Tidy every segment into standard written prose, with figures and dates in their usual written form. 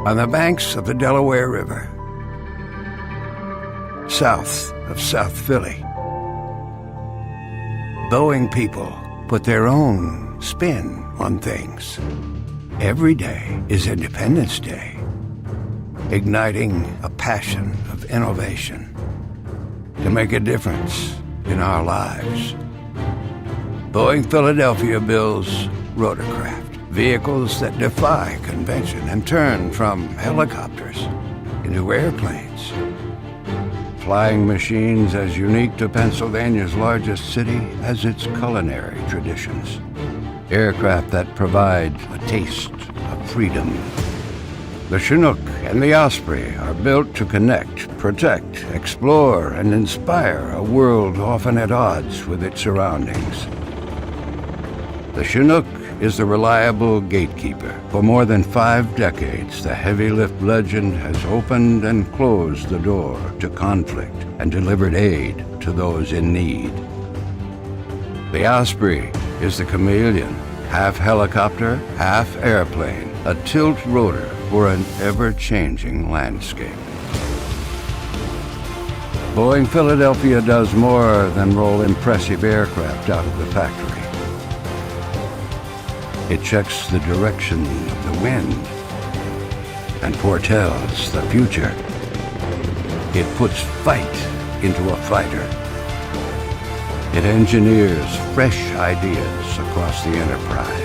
on the banks of the Delaware River, south of South Philly. Boeing people put their own spin on things. Every day is Independence Day, igniting a passion of innovation to make a difference in our lives. Boeing Philadelphia builds rotorcraft, vehicles that defy convention and turn from helicopters into airplanes. Flying machines as unique to Pennsylvania's largest city as its culinary traditions. Aircraft that provide a taste of freedom. The Chinook and the Osprey are built to connect, protect, explore, and inspire a world often at odds with its surroundings. The Chinook is the reliable gatekeeper. For more than 5 decades, the heavy lift legend has opened and closed the door to conflict and delivered aid to those in need. The Osprey is the chameleon, half helicopter, half airplane, a tilt rotor for an ever-changing landscape. Boeing Philadelphia does more than roll impressive aircraft out of the factory. It checks the direction of the wind and foretells the future. It puts fight into a fighter. It engineers fresh ideas across the enterprise.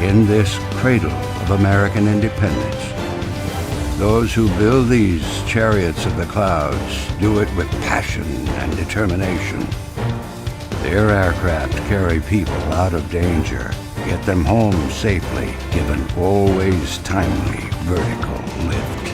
In this cradle of American independence, those who build these chariots of the clouds do it with passion and determination. Their aircraft carry people out of danger, get them home safely, give an always timely vertical lift.